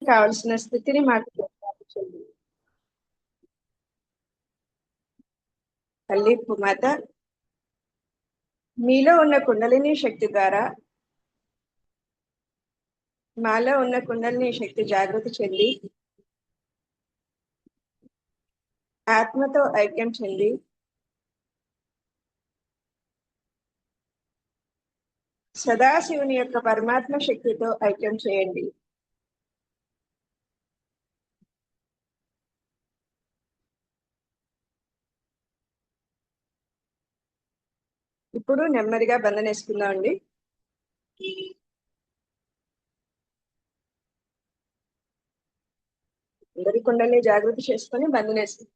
కావలసిన స్థితిని మాకు ప్రసాదించండి. తల్లి భూమాత, మీలో ఉన్న కుండలిని శక్తి ద్వారా మాలో ఉన్న కుండలిని శక్తి జాగృతి చెంది ఆత్మతో ఐక్యం చెంది సదాశివుని యొక్క పరమాత్మ శక్తితో ఐక్యం చేయండి. ఇప్పుడు నెమ్మదిగా బంధనేసుకుందామండి. అందరి కుండల్ని జాగృతి చేసుకొని బంధనేసుకుందాం.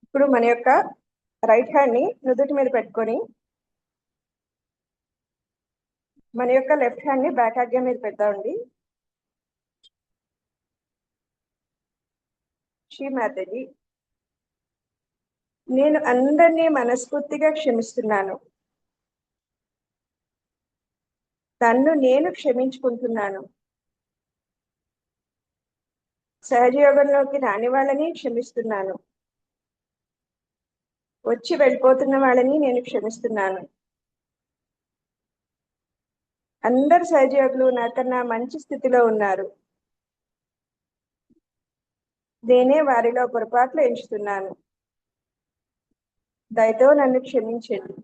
ఇప్పుడు మన యొక్క రైట్ హ్యాండ్ ని నుదుటి మీద పెట్టుకొని మన యొక్క లెఫ్ట్ హ్యాండ్ ని బ్యాక్ ఆజ్ఞ మీద పెడతామండి. శ్రీమాతజీ, నేను అందరినీ మనస్ఫూర్తిగా క్షమిస్తున్నాను. నన్ను నేను క్షమించుకుంటున్నాను. సహజయోగంలోకి రాని వాళ్ళని క్షమిస్తున్నాను. వచ్చి వెళ్ళిపోతున్న వాళ్ళని నేను క్షమిస్తున్నాను. అందరు సహజయోగులు నాకన్నా మంచి స్థితిలో ఉన్నారు. నేనే వారిలో పొరపాట్లు ఎంచుతున్నాను. దయతో నన్ను క్షమించండి.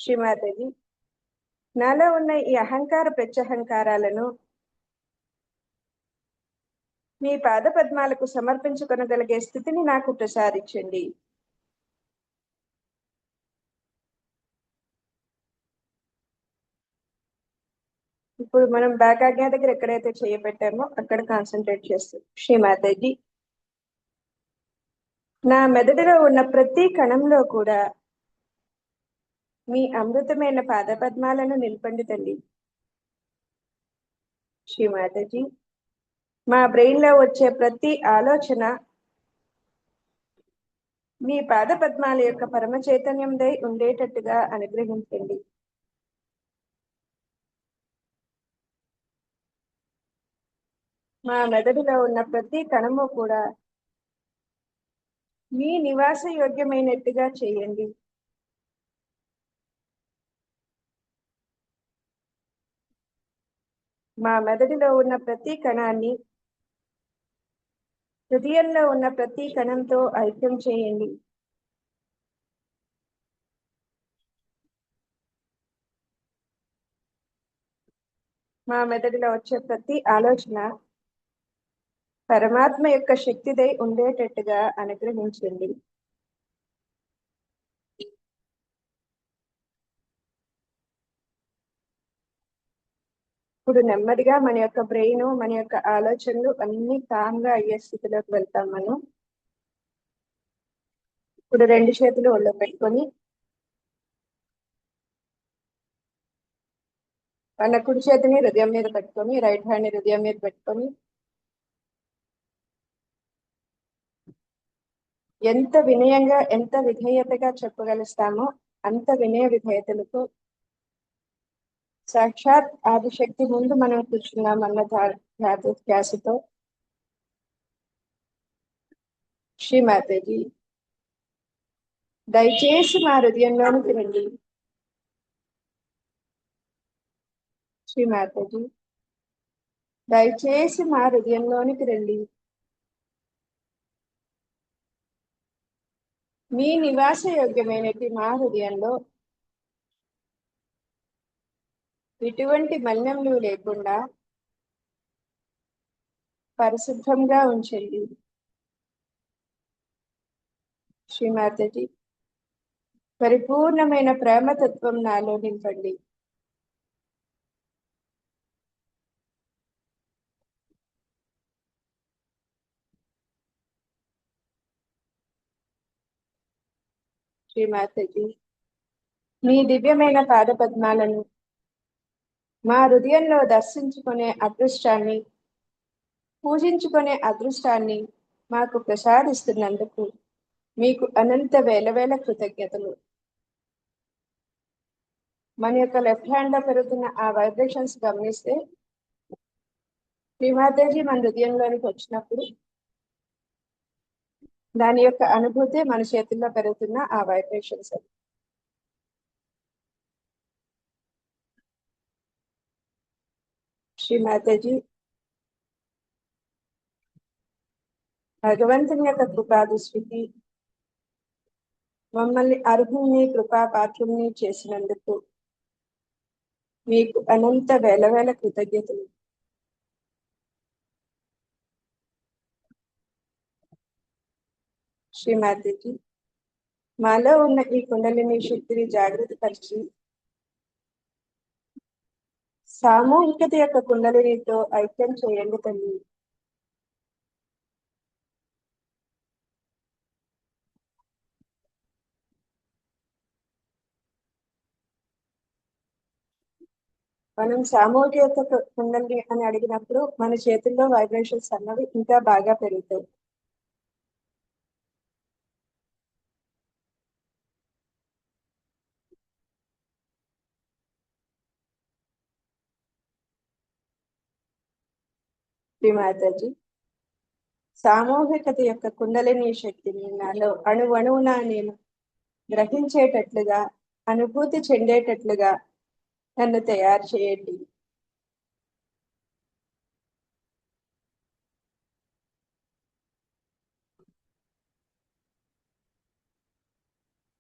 శ్రీమాతజీ, నాలో ఉన్న ఈ అహంకార ప్రత్యహంకారాలను మీ పాద పద్మాలకు సమర్పించుకొనగలిగే స్థితిని నాకు ప్రసాదించండి. ఇప్పుడు మనం బ్యాక్ ఆజ్ఞ దగ్గర ఎక్కడైతే చేయబెట్టామో అక్కడ కాన్సన్ట్రేట్ చేస్తాం. శ్రీమాతజీ, నా మెదడులో ఉన్న ప్రతి కణంలో కూడా మీ అమృతమైన పాదపద్మాలను నిలపండి తల్లి. శ్రీమాతజీ, మా బ్రెయిన్ లో వచ్చే ప్రతి ఆలోచన మీ పాదపద్మాల యొక్క పరమ చైతన్యందై ఉండేటట్టుగా అనుగ్రహించండి. మా మెదడులో ఉన్న ప్రతి కణము కూడా మీ నివాస యోగ్యమైనట్టుగా చేయండి. మా మెదడులో ఉన్న ప్రతి కణాన్ని హృదయంలో ఉన్న ప్రతి కణంతో ఐక్యం చేయండి. మా మెదడులో వచ్చే ప్రతి ఆలోచన పరమాత్మ యొక్క శక్తిదై ఉండేటట్టుగా అనుగ్రహించండి. ఇప్పుడు నెమ్మదిగా మన యొక్క బ్రెయిన్, మన యొక్క ఆలోచనలు అన్ని కామ్గా అయ్యే స్థితిలోకి వెళ్తాం మనం. ఇప్పుడు రెండు చేతులు ఒళ్ళో పెట్టుకొని మన కుడి చేతిని హృదయం మీద పెట్టుకొని రైట్ హ్యాండ్ ని హృదయం మీద పెట్టుకొని ఎంత వినయంగా ఎంత విధేయతగా చెప్పగలుస్తామో అంత వినయ విధేయతలతో సాక్షాత్ ఆదిశక్తి ముందు మనం కూర్చున్నాం అన్న ధ్యాసతో శ్రీమాతజీ, దయచేసి మా హృదయంలోనికి రండి. శ్రీమాతజీ, దయచేసి మా హృదయంలోనికి రండి. మీ నివాస యోగ్యమైనటి మా హృదయంలో ఎటువంటి మలినములు లేకుండా పరిశుభ్రంగా ఉంచండి. శ్రీమాతజీ పరిపూర్ణమైన ప్రేమతత్వం నాలో నింపండి. శ్రీమాతజీ మీ దివ్యమైన పాదపద్మాలను మా హృదయంలో దర్శించుకునే అదృష్టాన్ని, పూజించుకునే అదృష్టాన్ని మాకు ప్రసాదిస్తున్నందుకు మీకు అనంత వేల కృతజ్ఞతలు. మన యొక్క లెఫ్ట్ హ్యాండ్ లో పెరుగుతున్న ఆ వైబ్రేషన్స్ గమనిస్తే శ్రీమాతజీ మన హృదయంలోనికి వచ్చినప్పుడు దాని యొక్క అనుభూతి మన చేతుల్లో పెరుగుతున్న ఆ వైబ్రేషన్స్. శ్రీమాతజీ భగవంతుని యొక్క కృపాదృష్టికి మమ్మల్ని అర్హుల్ని కృపాపాత్రుల్ని చేసినందుకు మీకు అనంత వేల కృతజ్ఞతలు. శ్రీమాతజీ మాలో ఉన్న ఈ కుండలిని శక్తిని జాగృతి పరిచి సామూహికత యొక్క కుండలినితో ఐక్యం చేయండి తల్లి. మనం సామూహికత కుండలిని అని అడిగినప్పుడు మన చేతుల్లో వైబ్రేషన్స్ అన్నవి ఇంకా బాగా పెరుగుతాయి. శ్రీమాతాజీ సామూహికత యొక్క కుండలిని శక్తిని నాలో అణువణువున నేను గ్రహించేటట్లుగా, అనుభూతి చెందేటట్లుగా నన్ను తయారు చేయండి.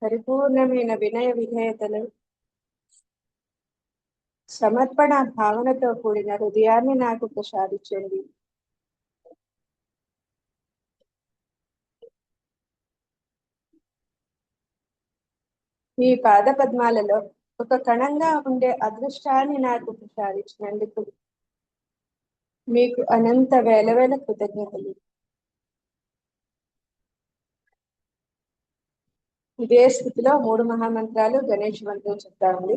పరిపూర్ణమైన వినయ విధేయతలు, సమర్పణ భావనతో కూడిన హృదయాన్ని నాకు ప్రసాదించండి. మీ పాద పద్మాలలో ఒక కణంగా ఉండే అదృష్టాన్ని నాకు ప్రసాదించినందుకు మీకు అనంత వేల కృతజ్ఞతలు. ఇదే స్థితిలో 3 మహామంత్రాలు గణేష్ మంత్రం చెప్తామండి.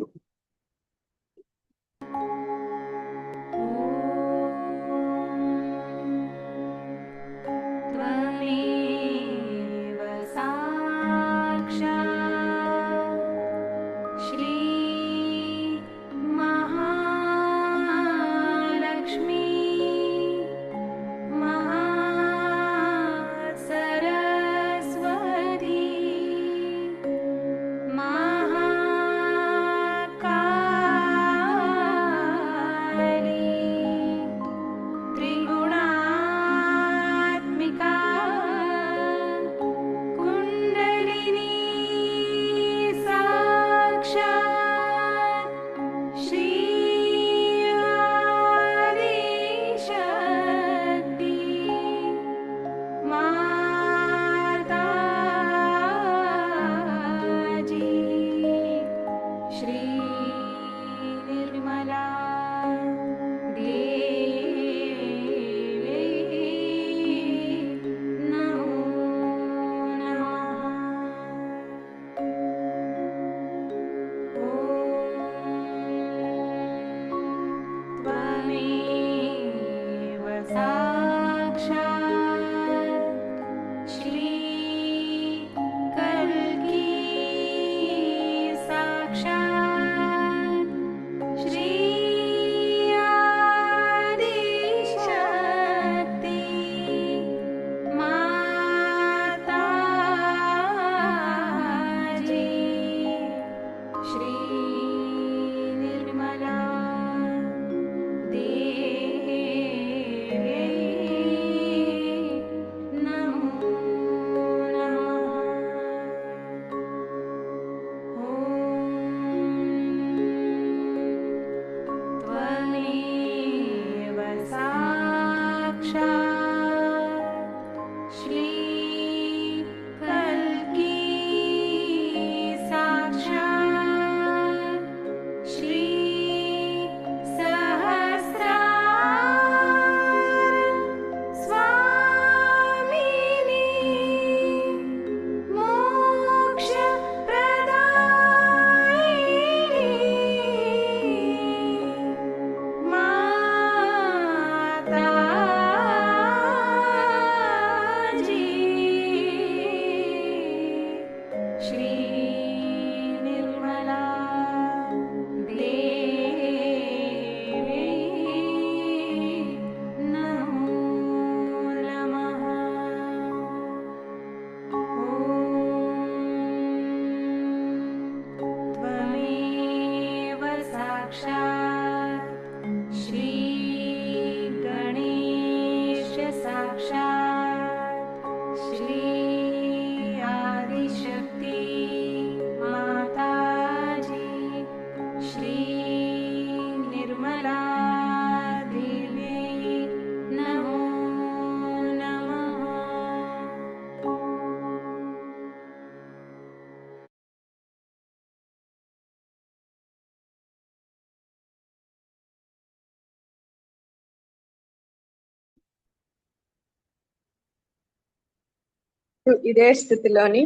ఇదే స్థితిలోని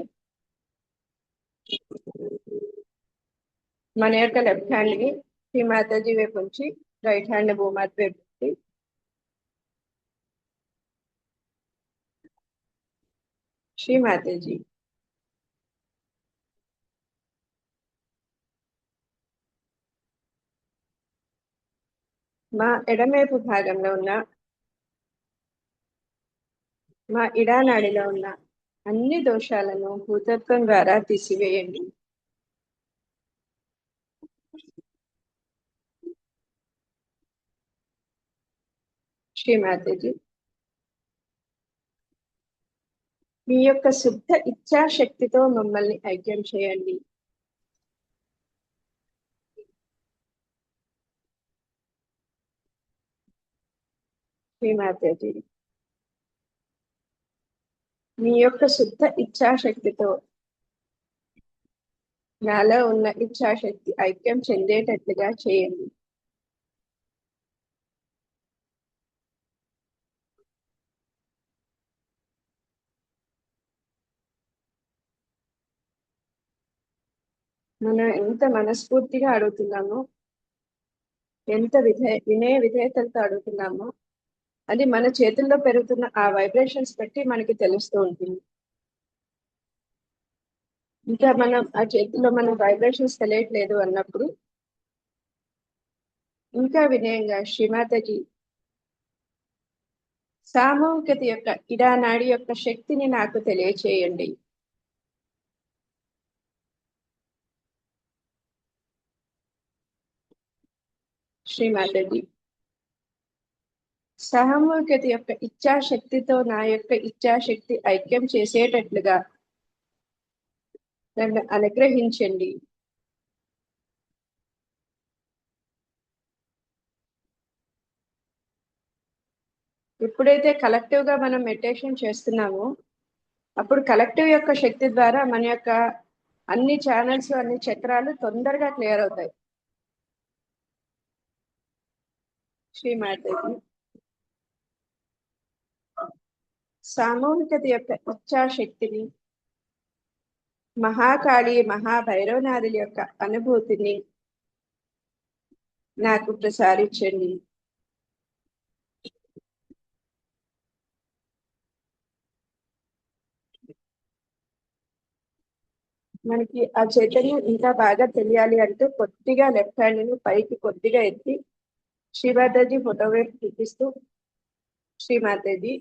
మన యొక్క లెఫ్ట్ హ్యాండ్ ని శ్రీ మాతాజీ వైపు ఉంచి రైట్ హ్యాండ్ భూమాత వైపు పెట్టి శ్రీ మాతాజీ మా ఎడమవైపు భాగంలో ఉన్న మా ఇడానాడిలో ఉన్న అన్ని దోషాలను భూతత్వం ద్వారా తీసివేయండి. శ్రీ మాతాజీ మీ యొక్క శుద్ధ ఇచ్ఛాశక్తితో మమ్మల్ని ఐక్యం చేయండి. శ్రీ మాతాజీ మీ యొక్క శుద్ధ ఇచ్ఛాశక్తితో నాలో ఉన్న ఇచ్ఛాశక్తి ఐక్యం చెందేటట్లుగా చేయండి. మనం ఎంత మనస్ఫూర్తిగా అడుగుతున్నామో, ఎంత వినయ విధేయతలతో అడుగుతున్నామో అది మన చేతుల్లో పెరుగుతున్న ఆ వైబ్రేషన్స్ బట్టి మనకి తెలుస్తూ ఉంటుంది. ఇంకా మనం ఆ చేతుల్లో మనం వైబ్రేషన్స్ తెలియట్లేదు అన్నప్పుడు ఇంకా వినయంగా శ్రీమాతకి సామూహికత యొక్క ఇడానాడి యొక్క శక్తిని నాకు తెలియచేయండి. శ్రీమాతజీ సామూహికత యొక్క ఇచ్ఛాశక్తితో నా యొక్క ఇచ్ఛాశక్తి ఐక్యం చేసేటట్లుగా నన్ను అనుగ్రహించండి. ఎప్పుడైతే కలెక్టివ్ గా మనం మెడిటేషన్ చేస్తున్నామో అప్పుడు కలెక్టివ్ యొక్క శక్తి ద్వారా మన యొక్క అన్ని ఛానల్స్ అన్ని చక్రాలు తొందరగా క్లియర్ అవుతాయి. శ్రీమాతకి సామూహికత యొక్క ఇచ్ఛాశక్తిని మహాకాళి మహాభైరవనాథుల యొక్క అనుభూతిని నాకు ప్రసారించండి. మనకి ఆ చైతన్యం ఇంకా బాగా తెలియాలి అంటే కొద్దిగా లెఫ్ట్ హ్యాండ్ ని పైకి కొద్దిగా ఎత్తి శ్రీమాతాజీ ఫోటో వైపు చూపిస్తూ శ్రీమాతాజీ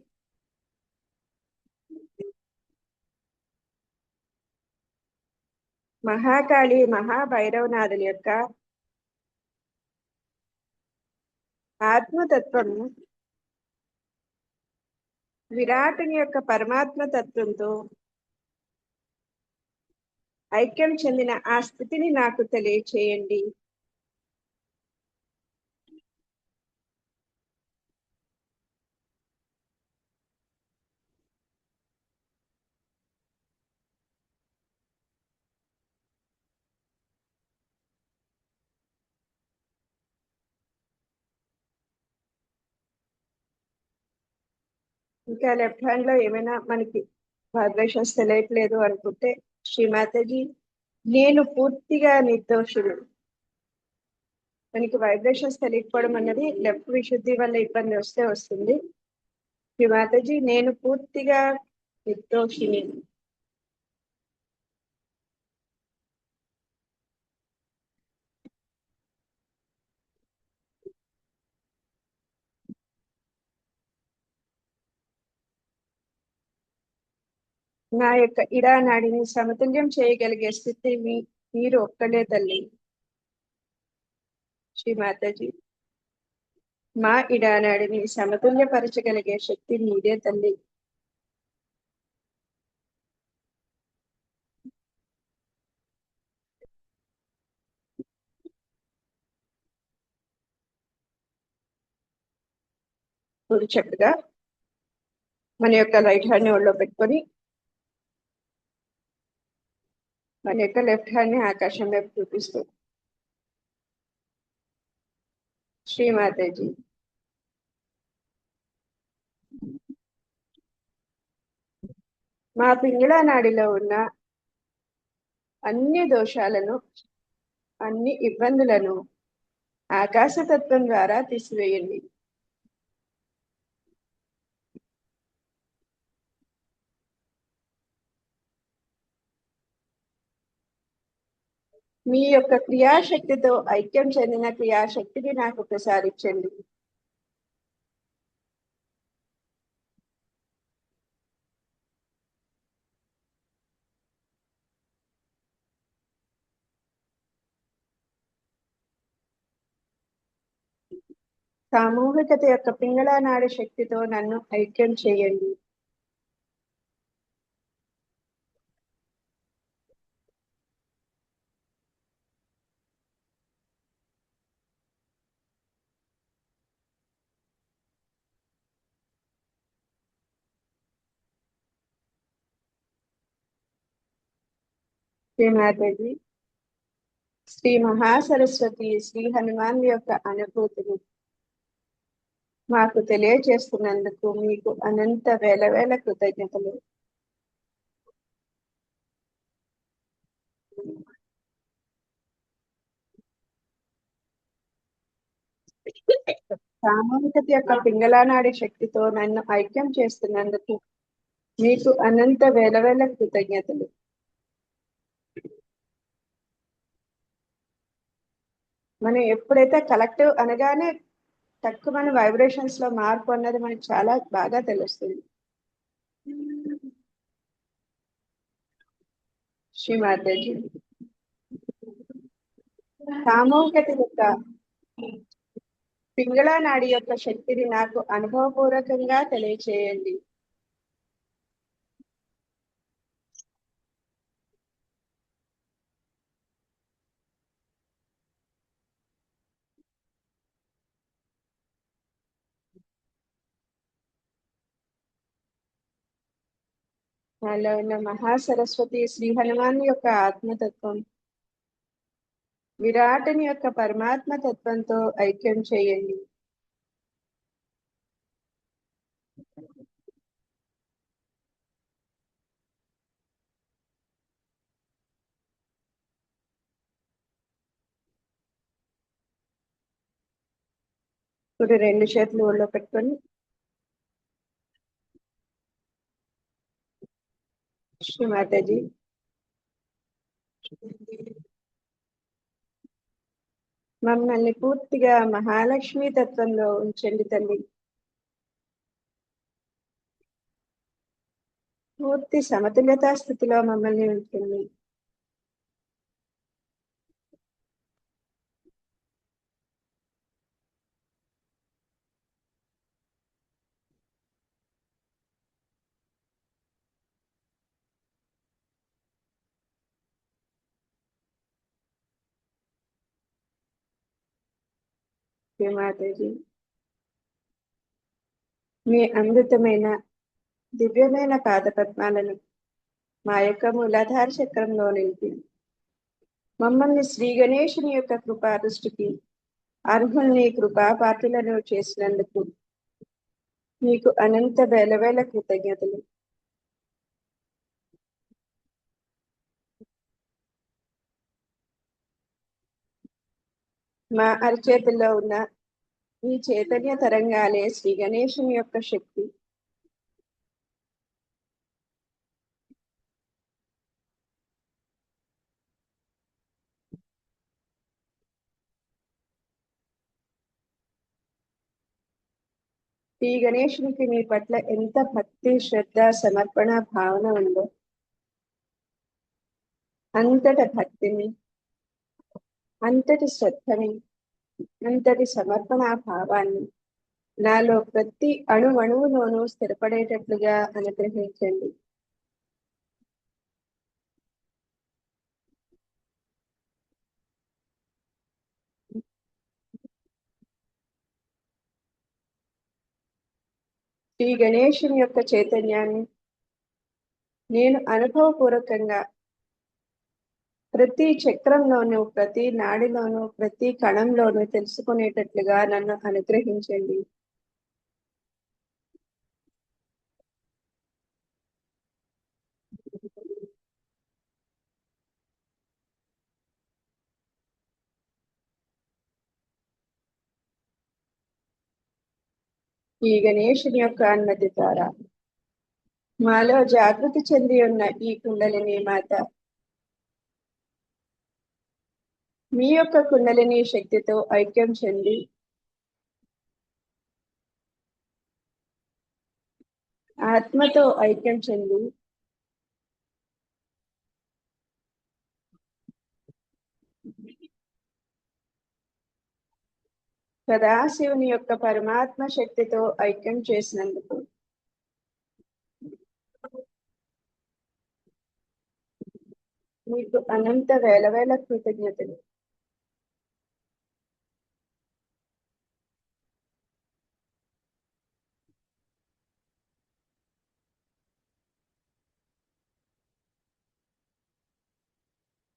మహాకాళి మహాభైరవనాథుల యొక్క ఆత్మతత్వం విరాటుని యొక్క పరమాత్మ తత్వంతో ఐక్యం చెందిన ఆ స్థితిని నాకు తెలియచేయండి. ఇంకా లెఫ్ట్ హ్యాండ్ లో ఏమైనా మనకి వైబ్రేషన్స్ తెలియట్లేదు అనుకుంటే శ్రీమాతాజీ నేను పూర్తిగా నిర్దోషుడు. మనకి వైబ్రేషన్స్ తెలియకపోవడం అన్నది లెఫ్ట్ విశుద్ధి వల్ల ఇబ్బంది వస్తే వస్తుంది. శ్రీమాతాజీ నేను పూర్తిగా నిర్దోషిని. నా యొక్క ఇడానాడిని సమతుల్యం చేయగలిగే స్థితి మీరు ఒక్కలే తల్లి. శ్రీమాతాజీ మా ఇడానాడిని సమతుల్యపరచగలిగే శక్తి మీదే తల్లి. ఇప్పుడు చక్కగా మన యొక్క రైట్ హ్యాండ్ ని ఒళ్ళో పెట్టుకొని మన యొక్క లెఫ్ట్ హ్యాండ్ ని ఆకాశం వైపు చూపిస్తూ శ్రీమాతాజీ మా పింగళ నాడిలో ఉన్న అన్ని దోషాలను, అన్ని ఇబ్బందులను ఆకాశతత్వం ద్వారా తీసివేయండి. మీ యొక్క క్రియాశక్తితో ఐక్యం చెందిన క్రియాశక్తిని నాకు ప్రసాదించండి. సామూహికత యొక్క పింగళ నాడి శక్తితో నన్ను ఐక్యం చేయండి. శ్రీమాతాజీ, శ్రీ మహాసరస్వతి, శ్రీ హనుమాన్ యొక్క అనుభూతిని మాకు తెలియజేస్తున్నందుకు మీకు అనంత వేల వేల కృతజ్ఞతలు. సామూహికత యొక్క పింగళనాడి శక్తితో నన్ను ఐక్యం చేస్తున్నందుకు మీకు అనంత వేల వేల కృతజ్ఞతలు. మనం ఎప్పుడైతే కలెక్టివ్ అనగానే తక్కువ మన వైబ్రేషన్స్ లో మార్పు అన్నది మనకి చాలా బాగా తెలుస్తుంది. శ్రీమాతాజీ, సామూహికత యొక్క పింగళ నాడి యొక్క శక్తిని నాకు అనుభవపూర్వకంగా తెలియచేయండి. నాలో ఉన్న మహాసరస్వతి శ్రీ హనుమాన్ యొక్క ఆత్మతత్వం విరాటుని యొక్క పరమాత్మ తత్వంతో ఐక్యం చేయండి. ఇప్పుడు రెండు చేతులు ఒళ్ళో పెట్టుకొని శ్రీమాతాజీ, మమ్మల్ని పూర్తిగా మహాలక్ష్మి తత్వంలో ఉంచండి తల్లి. పూర్తి సమతుల్యతా స్థితిలో మమ్మల్ని ఉంచండి. శ్రీమాతాజీ, మీ అమృతమైన దివ్యమైన పాదపద్మాలను మా యొక్క మూలాధార చక్రంలో నిలిపి మమ్మల్ని శ్రీ గణేశుని యొక్క కృపా దృష్టికి అర్హుల్ని కృపాపాత్రులను చేసినందుకు మీకు అనంత వేల వేల కృతజ్ఞతలు. మా అరచేతుల్లో ఉన్న ఈ చైతన్య తరంగాలే శ్రీ గణేశుని యొక్క శక్తి. శ్రీ గణేశునికి మీ పట్ల ఎంత భక్తి, శ్రద్ధ, సమర్పణ భావన ఉందో అంతటి భక్తిని, అంతటి శ్రద్ధని, అంతటి సమర్పణ భావాన్ని నాలో ప్రతి అణువణువులోనూ స్థిరపడేటట్లుగా అనుగ్రహించండి. శ్రీ గణేశుని యొక్క చైతన్యాన్ని నేను అనుభవపూర్వకంగా ప్రతి చక్రంలోనూ, ప్రతి నాడిలోనూ, ప్రతి కణంలోనూ తెలుసుకునేటట్లుగా నన్ను అనుగ్రహించండి. ఈ గణేశుని యొక్క అనుమతి ద్వారా మాలో జాగృతి చెంది ఉన్న ఈ కుండలిని మాత మీ యొక్క కుండలిని శక్తితో ఐక్యం చెంది ఆత్మతో ఐక్యం చెంది సదాశివుని యొక్క పరమాత్మ శక్తితో ఐక్యం చేసినందుకు మీకు అనంత వేల వేల కృతజ్ఞతలు.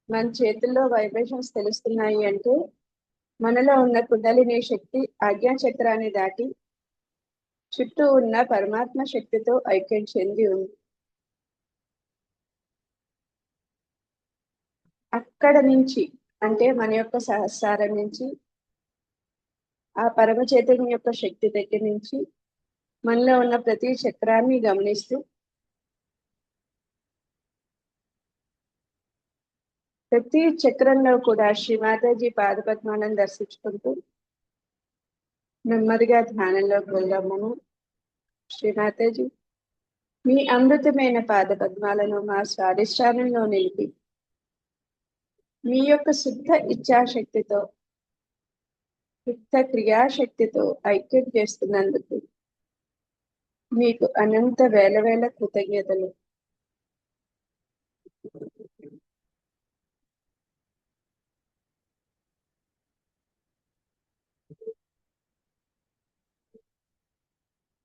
మన చేతుల్లో వైబ్రేషన్స్ తెలుస్తున్నాయి అంటే మనలో ఉన్న కుండలిని శక్తి ఆజ్ఞా చక్రాన్ని దాటి చుట్టూ ఉన్న పరమాత్మ శక్తితో ఐక్యం చెంది ఉంది. అక్కడ నుంచి అంటే మన యొక్క సహస్రారం నుంచి ఆ పరమ చైతన్యం యొక్క శక్తి దగ్గర నుంచి మనలో ఉన్న ప్రతి చక్రాన్ని గమనిస్తూ ప్రతి చక్రంలో కూడా శ్రీమాతాజీ పాదపద్మాలను దర్శించుకుంటూ నెమ్మదిగా ధ్యానంలోకి వెళ్దాము. శ్రీమాతాజీ మీ అమృతమైన పాదపద్మాలను మా స్వాధిష్టానంలో నిలిపి మీ యొక్క శుద్ధ ఇచ్ఛాశక్తితో శుద్ధ క్రియాశక్తితో ఐక్యం చేస్తున్నందుకు మీకు అనంత వేల వేల కృతజ్ఞతలు.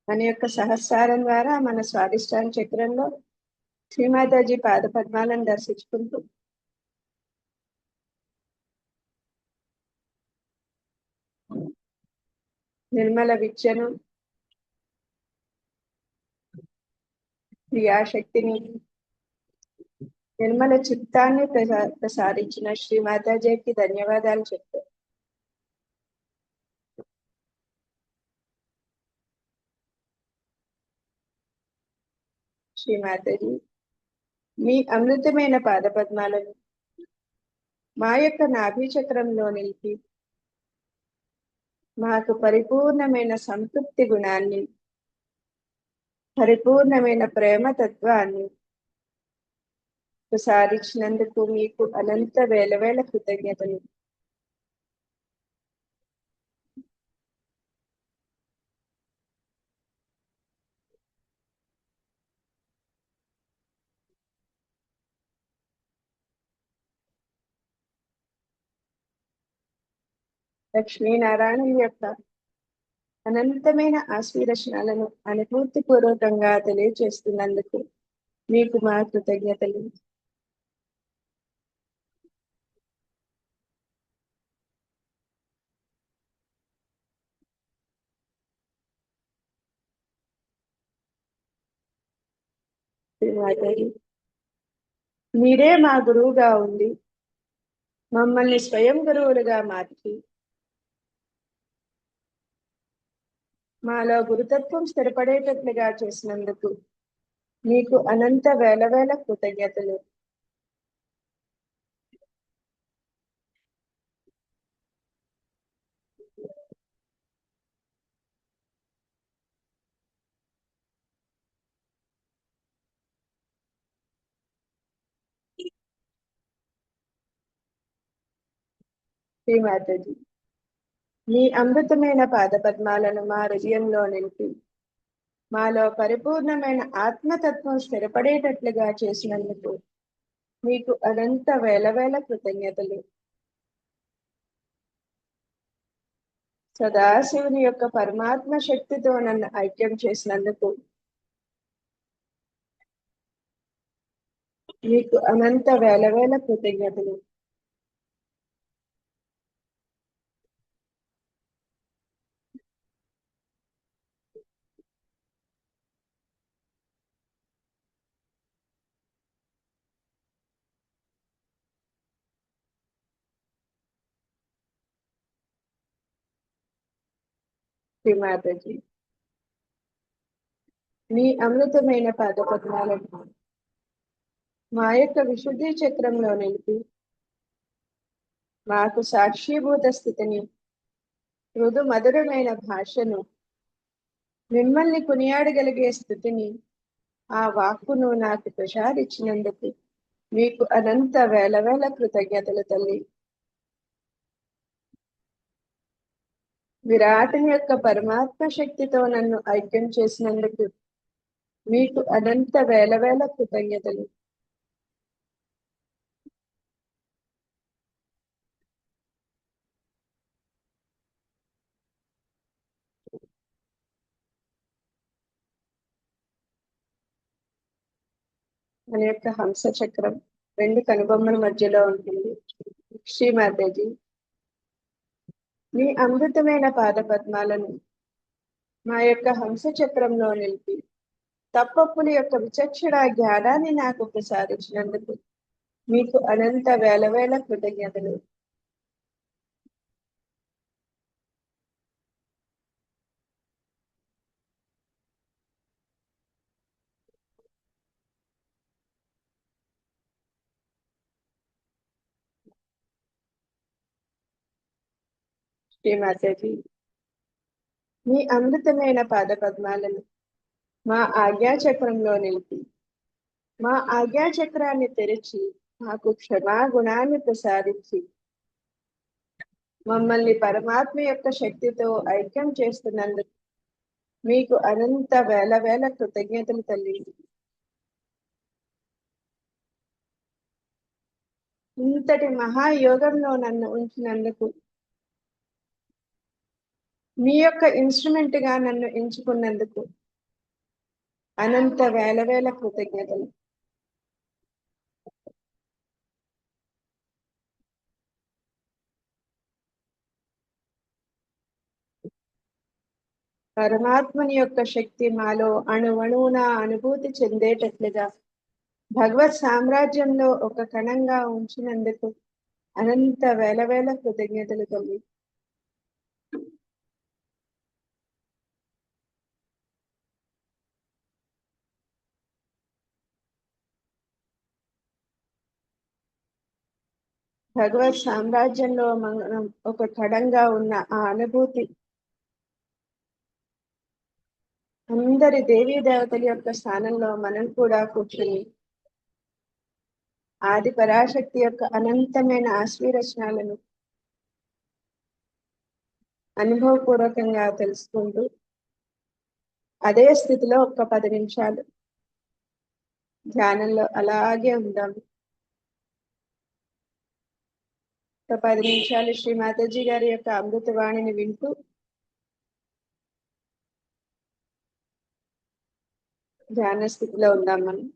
మన యొక్క సహస్రారం ద్వారా మన స్వాధిష్టాన చక్రంలో శ్రీమాతాజీ పాదపద్మాలను దర్శించుకుంటూ నిర్మల విద్యను క్రియాశక్తిని నిర్మల చిత్తాన్ని ప్రసాదించిన శ్రీమాతాజీకి ధన్యవాదాలు చెప్తారు. శ్రీమాతాజీ మీ అమృతమైన పాదపద్మాలను మా యొక్క నాభి చక్రంలో నిలిపి మాకు పరిపూర్ణమైన సంతృప్తి గుణాన్ని పరిపూర్ణమైన ప్రేమ తత్వాన్ని ప్రసాదించినందుకు మీకు అనంత వేల వేల కృతజ్ఞతలు. లక్ష్మీనారాయణ యొక్క అనంతమైన ఆశీర్వచనాలను అనుభూతి పూర్వకంగా తెలియజేస్తున్నందుకు మీకు మా కృతజ్ఞతలు. మీరే మా గురువుగా ఉండి మమ్మల్ని స్వయం గురువులుగా మార్చి మాలో గురుతత్వం స్థిరపడేటట్లుగా చేసినందుకు మీకు అనంత వేల వేల కృతజ్ఞతలు. శ్రీమాతాజీ మీ అమృతమైన పాదపద్మాలను మా హృదయంలో నిలిపి మాలో పరిపూర్ణమైన ఆత్మతత్వం స్థిరపడేటట్లుగా చేసినందుకు మీకు అనంత వేల వేల కృతజ్ఞతలు. సదాశివుని యొక్క పరమాత్మ శక్తితో నన్ను ఐక్యం చేసినందుకు మీకు అనంత వేల వేల కృతజ్ఞతలు. శ్రీమాతాజీ మీ అమృతమైన పాదపద్మాలను మా యొక్క విశుద్ధి చక్రంలో నిలిపి మాకు సాక్షిభూత స్థితిని, మృదు మధురమైన భాషను, మిమ్మల్ని కొనియాడగలిగే స్థితిని, ఆ వాక్కును నాకు ప్రసాదించినందుకు మీకు అనంత వేల వేల కృతజ్ఞతలు తల్లి. విరాటుని యొక్క పరమాత్మ శక్తితో నన్ను ఐక్యం చేసినందుకు మీకు అనంత వేల వేల కృతజ్ఞతలు. మన యొక్క హంస చక్రం 2 కనుబొమ్మల మధ్యలో ఉంటుంది. శ్రీమాతాజీ, మీ అమృతమైన పాదపద్మాలను మా యొక్క హంస చక్రంలో నిలిపి తప్పప్పుల యొక్క విచక్షణ జ్ఞానాన్ని నాకు ప్రసాదించినందుకు మీకు అనంత వేల వేల కృతజ్ఞతలు. శ్రీమాతాజీ, మీ అమృతమైన పాదపద్మాలను మా ఆజ్ఞాచక్రంలో నిలిపి మా ఆజ్ఞాచక్రాన్ని తెరిచి మాకు క్షమాగుణాన్ని ప్రసాదించి మమ్మల్ని పరమాత్మ యొక్క శక్తితో ఐక్యం చేస్తున్నందుకు మీకు అనంత వేల వేల కృతజ్ఞతలు తల్లి. ఇంతటి మహాయోగంలో నన్ను ఉంచినందుకు, మీ యొక్క ఇన్స్ట్రుమెంట్ గా నన్ను ఎంచుకున్నందుకు అనంత వేల వేల కృతజ్ఞతలు. పరమాత్మని యొక్క శక్తి మాలో అణువణువున అనుభూతి చెందేటట్లుగా భగవత్ సామ్రాజ్యంలో ఒక కణంగా ఉంచినందుకు అనంత వేల వేల కృతజ్ఞతలు తల్లి. భగవత్ సామ్రాజ్యంలో మనం ఒక కణంగా ఉన్న ఆ అనుభూతి అందరి దేవీ దేవతల యొక్క స్థానంలో మనం కూడా కూర్చుని ఆది పరాశక్తి యొక్క అనంతమైన ఆశీర్వచనాలను అనుభవపూర్వకంగా తెలుసుకుంటూ అదే స్థితిలో ఒక 10 నిమిషాలు ధ్యానంలో అలాగే ఉందాం. ఒక 10 నిమిషాలు శ్రీ మాతాజీ గారి యొక్క అమృతవాణిని వింటూ ధ్యాన స్థితిలో ఉందాం మనం.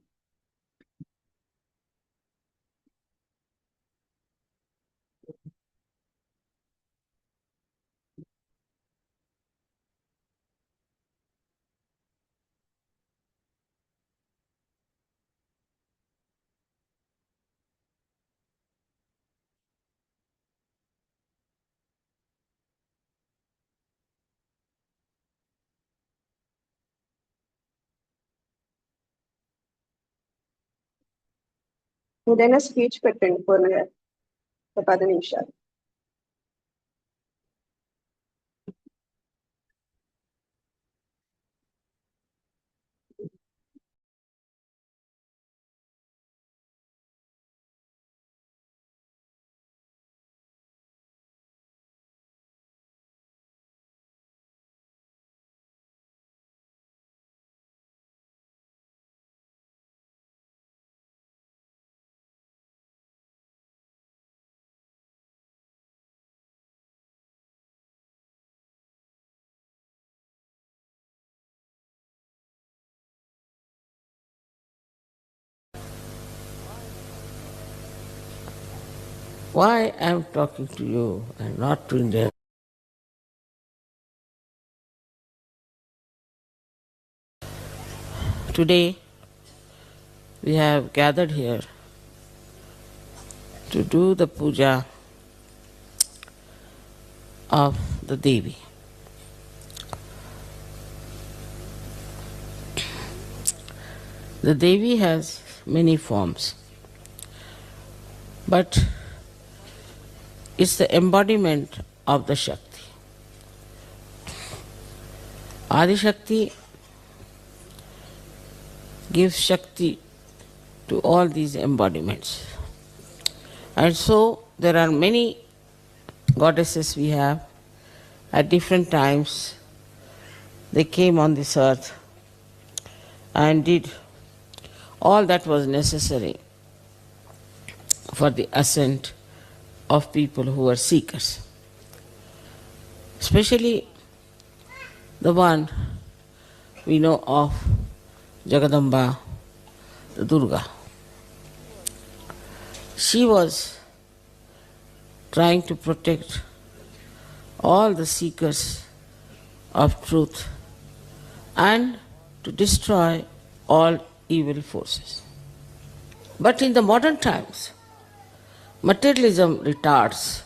ఏదైనా స్పీచ్ పెట్టండి పూర్ణ గారు, ఒక 10 నిమిషాలు. Why I am talking to you and not to India? Today we have gathered here to do the puja of the Devi. The Devi has many forms, but it's the embodiment of the Shakti. Adi Shakti gives Shakti to all these embodiments. And so there are many goddesses we have. At different times they came on this earth and did all that was necessary for the ascent of people who were seekers. Especially the one we know of, Jagadamba, the Durga. She was trying to protect all the seekers of truth and to destroy all evil forces. But in the modern times, materialism retards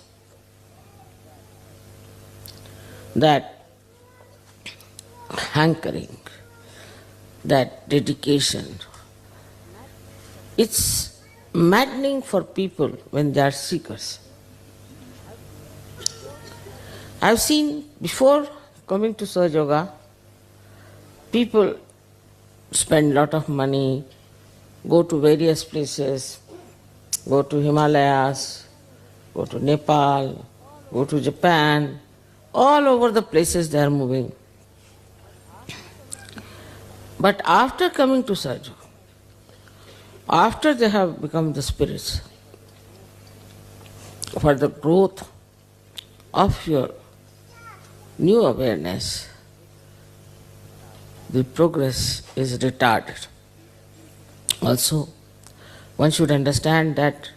that hankering, that dedication. It's maddening for people when they are seekers. I've seen before coming to Sahaja Yoga, people spend a lot of money, go to various places, go to Himalayas, go to Nepal, go to Japan, all over the places they are moving. But after coming to Sahaja Yoga, after they have become the spirits, for the growth of your new awareness, the progress is retarded. Also, one should understand that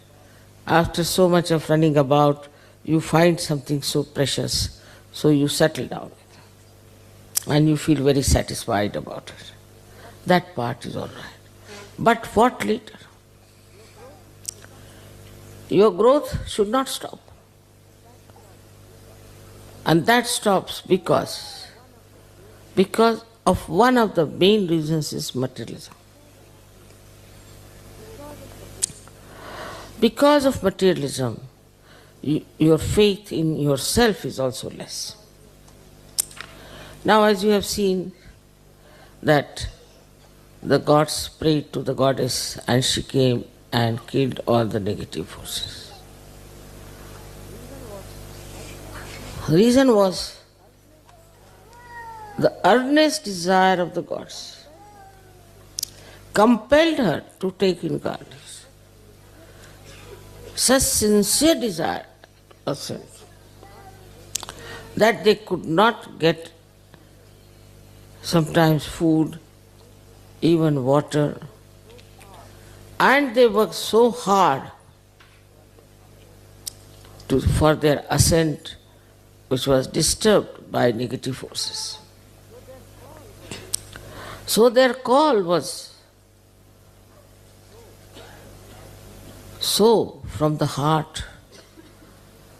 after so much of running about, you find something so precious, so you settle down and you feel very satisfied about it. That part is all right. But what later? Your growth should not stop. And that stops because of one of the main reasons is materialism. Because of materialism, your faith in yourself is also less. Now, as you have seen that the gods prayed to the goddess and she came and killed all the negative forces. The reason was the earnest desire of the gods compelled her to take incarnation. Such sincere desire of self that they could not get sometimes food, even water, and they worked so hard for their ascent, which was disturbed by negative forces. So their call was so from the heart,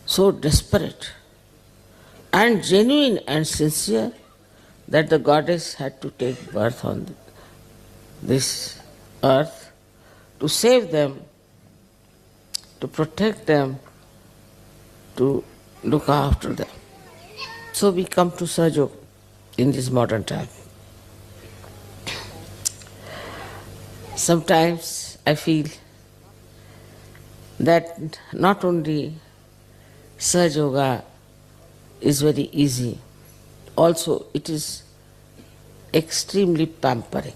so desperate and genuine and sincere that the goddess had to take birth on this earth to save them, to protect them, to look after them. So we come to Sahaja Yoga in this modern time. Sometimes I feel that not only Sahaja Yoga is very easy, also it is extremely pampering.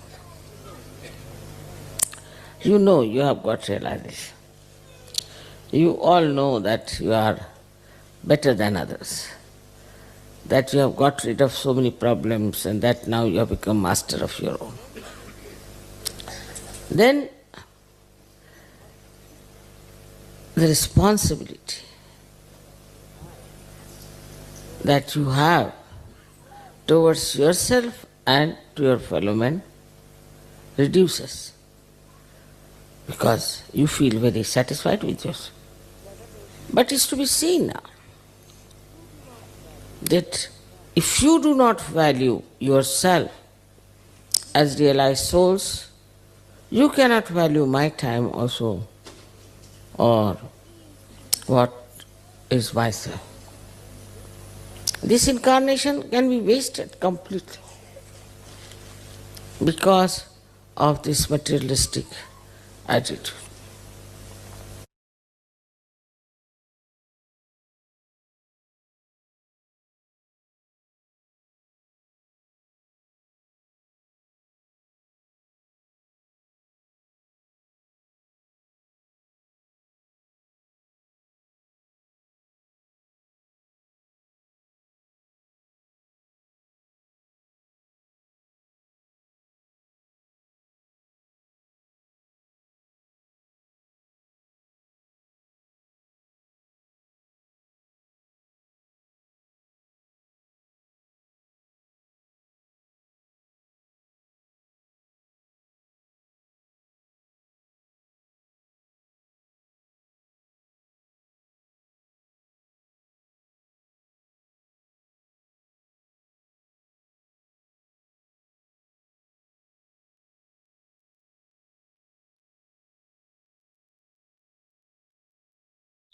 You know you have got realization. You all know that you are better than others, that you have got rid of so many problems and that now you have become master of your own. Then the responsibility that you have towards yourself and to your fellow men reduces, because you feel very satisfied with yourself. But it's to be seen now that if you do not value yourself as realized souls, You cannot value my time also, or what is wiser. This incarnation can be wasted completely because of this materialistic attitude.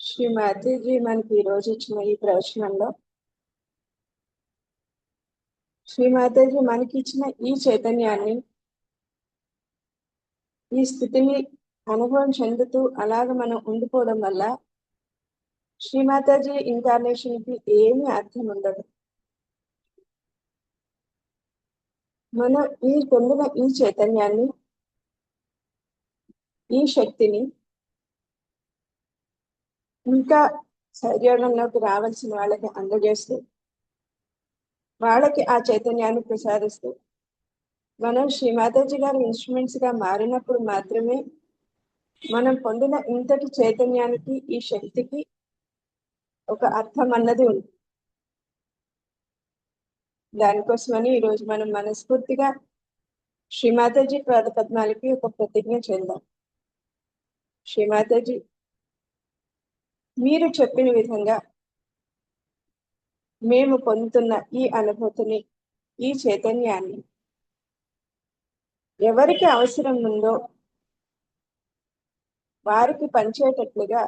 Shri Mataji మనకి ఈ రోజు ఇచ్చిన ఈ ప్రవచనంలో శ్రీ మాతాజీ మనకి ఇచ్చిన ఈ చైతన్యాన్ని, ఈ స్థితిని అనుభవం చెందుతూ అలాగ మనం ఉండిపోవడం వల్ల శ్రీ మాతాజీ ఇన్కార్నేషన్ కి ఏమీ అర్థం ఉండదు. మనం ఈ పొందిన ఈ చైతన్యాన్ని, ఈ శక్తిని ఇంకా శరీరంలోకి రావాల్సిన వాళ్ళకి అందజేస్తూ, వాళ్ళకి ఆ చైతన్యాన్ని ప్రసాదిస్తూ, మనం శ్రీ మాతాజీ గారి ఇన్స్ట్రుమెంట్స్ గా మారినప్పుడు మాత్రమే మనం పొందిన ఇంతటి చైతన్యానికి, ఈ శక్తికి ఒక అర్థం అన్నది ఉంది. దానికోసమని ఈరోజు మనం మనస్ఫూర్తిగా శ్రీ మాతాజీ పాద పద్మాలకి ఒక ప్రతిజ్ఞ చెందాం. శ్రీ మాతాజీ, మీరు చెప్పిన విధంగా మేము పొందుతున్న ఈ అనుభూతిని, ఈ చైతన్యాన్ని ఎవరికి అవసరం ఉందో వారికి పంచేటట్లుగా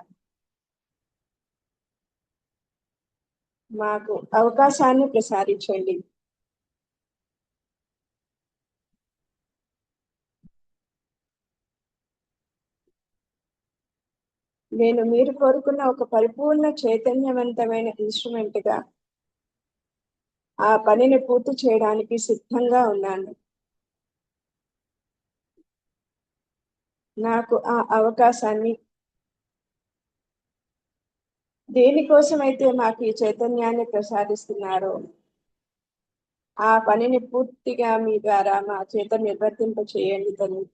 మాకు అవకాశాన్ని ప్రసాదించండి. నేను మీరు కోరుకున్న ఒక పరిపూర్ణ చైతన్యవంతమైన ఇన్స్ట్రుమెంట్ గా ఆ పనిని పూర్తి చేయడానికి సిద్ధంగా ఉన్నాను. నాకు ఆ అవకాశాన్ని, దేనికోసమైతే మాకు ఈ చైతన్యాన్ని ప్రసాదిస్తున్నారో ఆ పనిని పూర్తిగా మీ ద్వారా మా చేత నిర్వర్తింప చేయండి తల్లి.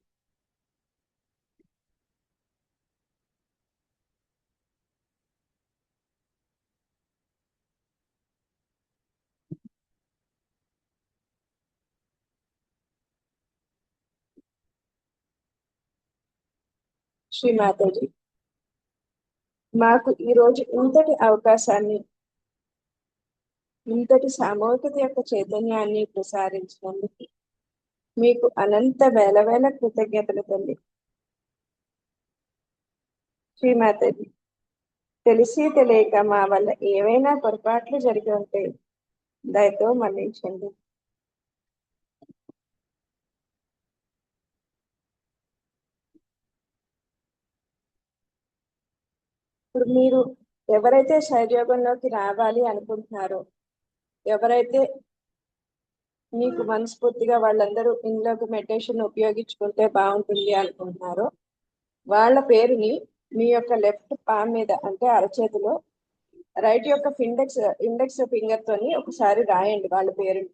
శ్రీ మాతాజీ, మాకు ఈరోజు ఇంతటి అవకాశాన్ని, ఇంతటి సామూహికత యొక్క చైతన్యాన్ని ప్రసారించినందుకు మీకు అనంత వేల వేల కృతజ్ఞతలు తల్లి. శ్రీ మాతాజీ, తెలిసి తెలియక మా వల్ల ఏవైనా పొరపాట్లు జరిగి ఉంటే దయతో మన్నించండి. ఇప్పుడు మీరు ఎవరైతే సహయోగంలోకి రావాలి అనుకుంటున్నారో, ఎవరైతే మీకు మనస్ఫూర్తిగా వాళ్ళందరూ ఇందులోకి మెడిటేషన్ ఉపయోగించుకుంటే బాగుంటుంది అనుకుంటున్నారో వాళ్ళ పేరుని మీ యొక్క లెఫ్ట్ పామ్ మీద, అంటే అరచేతిలో రైట్ యొక్క ఇండెక్స్ ఫింగర్ తోని ఒకసారి రాయండి వాళ్ళ పేరుని.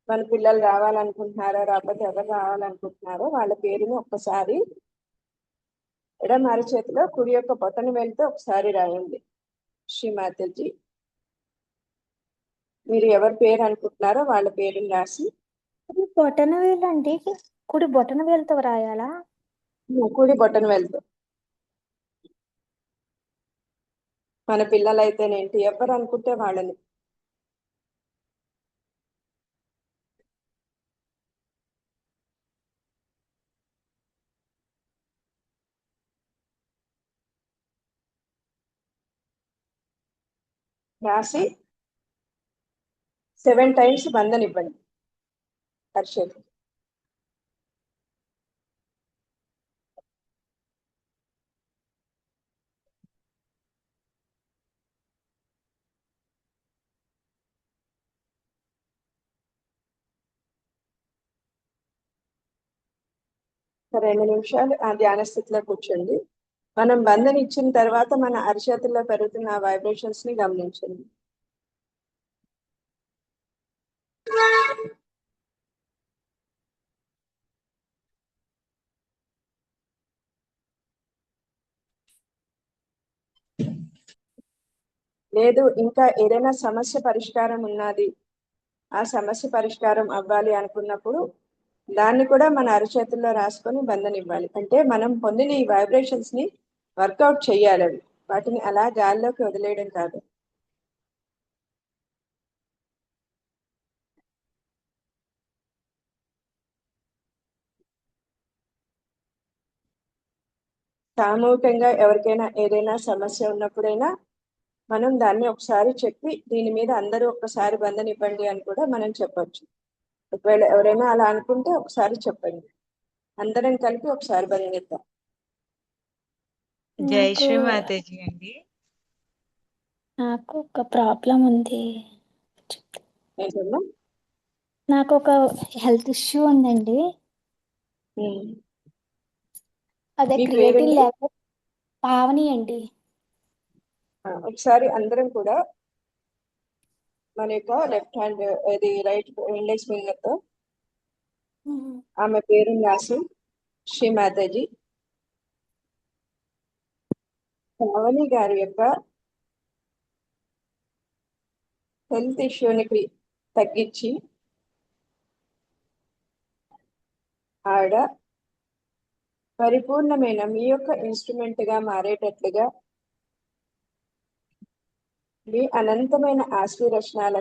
మన పిల్లలు రావాలనుకుంటున్నారో, రాకపోతే ఎవరు రావాలనుకుంటున్నారో వాళ్ళ పేరుని ఒక్కసారి ఎడమ అరచేతిలో కుడి యొక్క బొటన వేలితో ఒకసారి రాయండి. శ్రీ మాతాజీ, మీరు ఎవరి పేరు అనుకుంటున్నారో వాళ్ళ పేరుని రాసి బొటన వేలు అంటే కుడి బొటన వేలుతో రాయాలా? కుడి బొటన వేలుతో. మన పిల్లలైతేనేంటి, ఎవరు అనుకుంటే వాళ్ళని. రాసి 7 times బంధనివ్వండి హర్షత్. ఒక 2 నిమిషాలు ఆ ధ్యాన స్థితిలో కూర్చోండి. మనం బంధన ఇచ్చిన తర్వాత మన అరిచేతుల్లో పెరుగుతున్న వైబ్రేషన్స్ ని గమనించండి. లేదు ఇంకా ఏదైనా సమస్య పరిష్కారం ఉన్నది, ఆ సమస్య పరిష్కారం అవ్వాలి అనుకున్నప్పుడు దాన్ని కూడా మన అరచేతుల్లో రాసుకొని బంధనివ్వాలి. అంటే మనం పొందిన ఈ వైబ్రేషన్స్ ని వర్కౌట్ చెయ్యాలి. అవి వాటిని అలా గాల్లోకి వదిలేయడం కాదు. సామూహికంగా ఎవరికైనా ఏదైనా సమస్య ఉన్నప్పుడైనా మనం దాన్ని ఒకసారి చెప్పి దీని మీద అందరూ ఒక్కసారి బంధనివ్వండి అని కూడా మనం చెప్పొచ్చు. ఒకవేళ ఎవరైనా అలా అనుకుంటే ఒకసారి చెప్పండి, అందరం కలిపి ఒకసారి బంధనిద్దాం. జై నాకు శ్రీ మాతాజీ అండి. నాకు ఒక ప్రాబ్లం ఉంది. ఏంటమ్మా? నాకు ఒక హెల్త్ ఇష్యూ ఉందండి. అదే మీ క్రియేటిన్ పేరండి? లెవెల్ పావని అండి. ఒకసారి అందరం కూడా మన యొక్క లెఫ్ట్ హ్యాండ్ ఇది రైట్ ఇండెక్స్ ఫింగర్ తో ఆమె పేరుని రాసి శ్రీ మాతాజీ పావని గారి యొక్క హెల్త్ ఇష్యూనికి తగ్గించి ఆవిడ పరిపూర్ణమైన మీ యొక్క ఇన్స్ట్రుమెంట్ గా మారేటట్లుగా మీ అనంతమైన ఆశీర్వచనాలను